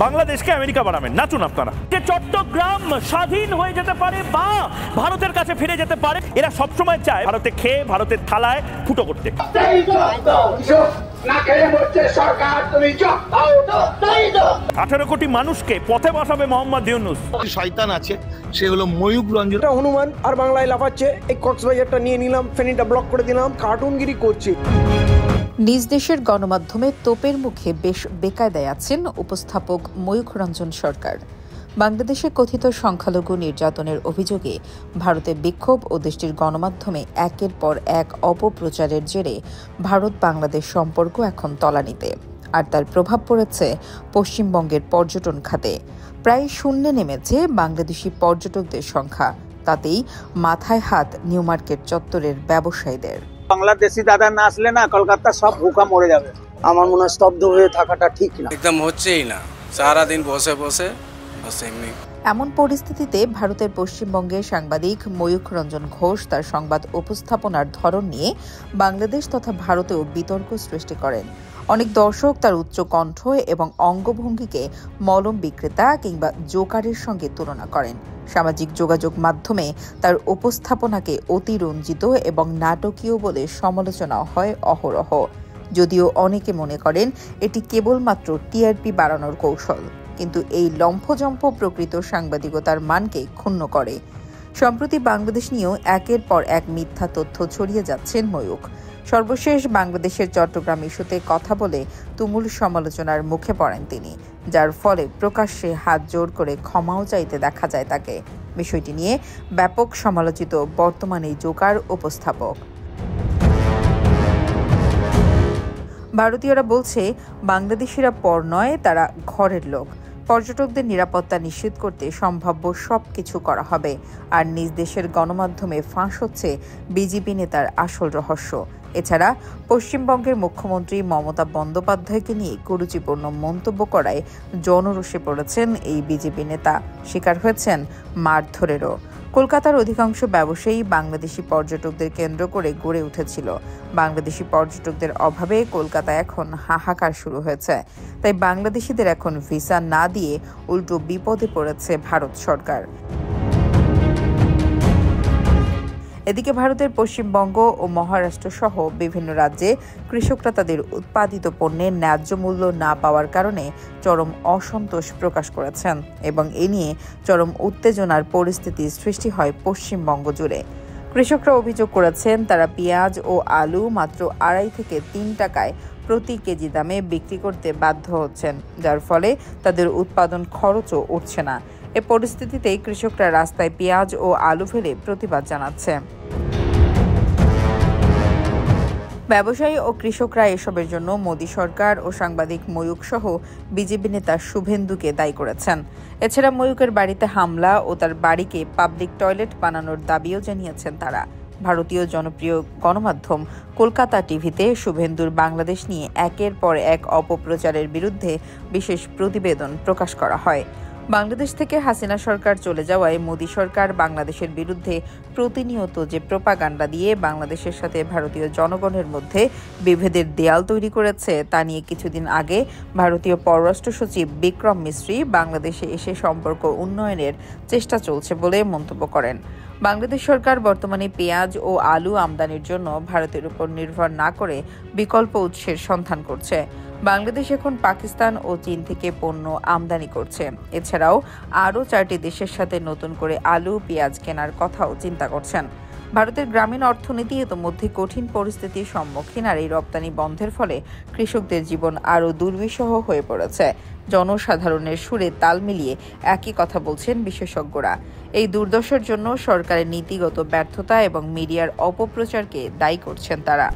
বাংলাদেশকে আমেরিকা বানাবেন, নাচুন আপনারা। যে চট্টগ্রাম স্বাধীন হয়ে যেতে পারে বা ভারতের কাছে ফিরে যেতে পারে, এরা সবসময় চায় ভারতে খেয়ে ভারতের থালায় ফুটো করতে। 18 কোটি মানুষকে পথে বসাবে মোহাম্মদ ইউনূস। শয়তান আছে, সে হলো ময়ূক রঞ্জন। হনুমান আর বাংলায় লাফাচ্ছে, এই কক্সবাজারটা নিয়ে নিলাম, ফেনীটা ব্লক করে দিলাম, কার্টুনগিরি করছে। নিজ দেশের গণমাধ্যমে তোপের মুখে বেশ বেকায়দায় আছেন উপস্থাপক ময়ূখ রঞ্জন সরকার। বাংলাদেশে কথিত সংখ্যালঘু নির্যাতনের অভিযোগে ভারতে বিক্ষোভ ও দেশটির গণমাধ্যমে একের পর এক অপপ্রচারের জেরে ভারত বাংলাদেশ সম্পর্ক এখন তলানিতে, আর তার প্রভাব পড়েছে পশ্চিমবঙ্গের পর্যটন খাতে। প্রায় শূন্যে নেমেছে বাংলাদেশি পর্যটকদের সংখ্যা, তাতেই মাথায় হাত নিউ মার্কেট চত্বরের ব্যবসায়ীদের। বাংলাদেশি দাদা না আসলে না কলকাতা সব ভুকা মরে যাবে। আমার মনে হয় স্তব্ধ হয়ে থাকাটা ঠিক না, একদম হচ্ছেই না, সারাদিন বসে বসে এমনি। এমন পরিস্থিতিতে ভারতের পশ্চিমবঙ্গের সাংবাদিক ময়ূখ রঞ্জন ঘোষ তার সংবাদ উপস্থাপনার ধরন নিয়ে বাংলাদেশ তথা ভারতেও বিতর্ক সৃষ্টি করেন। অনেক দর্শক তার উচ্চ কণ্ঠ এবং অঙ্গভঙ্গিকে মলম বিক্রেতা কিংবা জোকারের সঙ্গে তুলনা করেন। সামাজিক যোগাযোগ মাধ্যমে তার উপস্থাপনাকে অতিরঞ্জিত এবং নাটকীয় বলে সমালোচনা হয় অহরহ, যদিও অনেকে মনে করেন এটি কেবলমাত্র টিআরপি বাড়ানোর কৌশল। কিন্তু এই লম্ফজম্ফ প্রকৃত সাংবাদিকতার মানকে ক্ষুণ্ণ করে। সম্প্রতি বাংলাদেশ নিয়েও একের পর এক মিথ্যা তথ্য ছড়িয়ে যাচ্ছেন ময়ূখ। সর্বশেষ বাংলাদেশের চট্টগ্রাম ইস্যুতে কথা বলে তুমুল সমালোচনার মুখে পড়েন তিনি, যার ফলে প্রকাশ্যে হাত জোড় করে ক্ষমাও চাইতে দেখা যায় তাকে। বিষয়টি নিয়ে ব্যাপক সমালোচিত বর্তমানে জোকার উপস্থাপক। ভারতীয়রা বলছে বাংলাদেশিরা পর নয়, তারা ঘরের লোক। পর্যটকদের নিরাপত্তা নিশ্চিত করতে সম্ভাব্য সবকিছু করা হবে। আর নিজ দেশের গণমাধ্যমে ফাঁস হচ্ছে বিজেপি নেতার আসল রহস্য। এছাড়া পশ্চিমবঙ্গের মুখ্যমন্ত্রী মমতা বন্দ্যোপাধ্যায়কে নিয়ে কুরুচিপূর্ণ মন্তব্য করায় জনরোষে পড়েছেন এই বিজেপি নেতা, শিকার হয়েছেন মারধরেরও। কলকাতার অধিকাংশ ব্যবসায়ী বাংলাদেশি পর্যটকদের কেন্দ্র করে গড়ে উঠেছিল। বাংলাদেশি পর্যটকদের অভাবে কলকাতায় এখন হাহাকার শুরু হয়েছে। তাই বাংলাদেশিদের এখন ভিসা না দিয়ে উল্টো বিপদে পড়েছে ভারত সরকার। এদিকে ভারতের পশ্চিমবঙ্গ ও মহারাষ্ট্র সহ বিভিন্ন রাজ্যে কৃষকরা তাদের উৎপাদিত পণ্যের ন্যায্য মূল্য না পাওয়ার কারণে চরম অসন্তোষ প্রকাশ করেছেন এবং এ নিয়ে চরম উত্তেজনার পরিস্থিতি সৃষ্টি হয় পশ্চিমবঙ্গ জুড়ে। কৃষকরা অভিযোগ করেছেন তারা পেঁয়াজ ও আলু মাত্র 2.5 থেকে 3 টাকায় প্রতি কেজি দামে বিক্রি করতে বাধ্য হচ্ছেন, যার ফলে তাদের উৎপাদন খরচও উঠছে না। এ পরিস্থিতিতেই কৃষকরা রাস্তায় পেঁয়াজ ও আলু ফেলে প্রতিবাদ জানাচ্ছে। ব্যবসায়ী ও কৃষকরা এসবের জন্য মোদী সরকার ও সাংবাদিক ময়ূখ সহ বিজেপি নেতা শুভেন্দুকে দায়ী করেছেন। এছাড়া ময়ূখের বাড়িতে হামলা ও তার বাড়িকে পাবলিক টয়লেট বানানোর দাবিও জানিয়েছেন তারা। ভারতীয় জনপ্রিয় গণমাধ্যম কলকাতা টিভিতে শুভেন্দুর বাংলাদেশ নিয়ে একের পর এক অপপ্রচারের বিরুদ্ধে বিশেষ প্রতিবেদন প্রকাশ করা হয়। বাংলাদেশ থেকে হাসিনা সরকার চলে যাওয়ায় মোদী সরকার বাংলাদেশের বিরুদ্ধে প্রতিনিয়ত যে প্রোপাগান্ডা দিয়ে বাংলাদেশের সাথে ভারতীয় জনগণের মধ্যে বিভেদের দেয়াল তৈরি করেছে, তা নিয়ে কিছুদিন আগে ভারতীয় পররাষ্ট্র সচিব বিক্রম মিস্ত্রি বাংলাদেশে এসে সম্পর্ক উন্নয়নের চেষ্টা চলছে বলে মন্তব্য করেন। বাংলাদেশ সরকার বর্তমানে পেঁয়াজ ও আলু আমদানির জন্য ভারতের উপর নির্ভর না করে বিকল্প উৎসের সন্ধান করছে। বাংলাদেশ এখন পাকিস্তান ও চীন থেকে পণ্য আমদানি করছে। এছাড়াও আরও 4টি দেশের সাথে নতুন করে আলু পেঁয়াজ কেনার কথাও চিন্তা করছেন। ভারতের গ্রামীণ অর্থনীতি ইতোমধ্যে কঠিন পরিস্থিতির সম্মুখীন, আর এই রপ্তানি বন্ধের ফলে কৃষকদের জীবন আরও দুর্বিষহ হয়ে পড়েছে। জনসাধারণের সুরে তাল মিলিয়ে একই কথা বলছেন বিশেষজ্ঞরা। এই দুর্দশার জন্য সরকারের নীতিগত ব্যর্থতা এবং মিডিয়ার অপপ্রচারকে দায়ী করছেন তারা।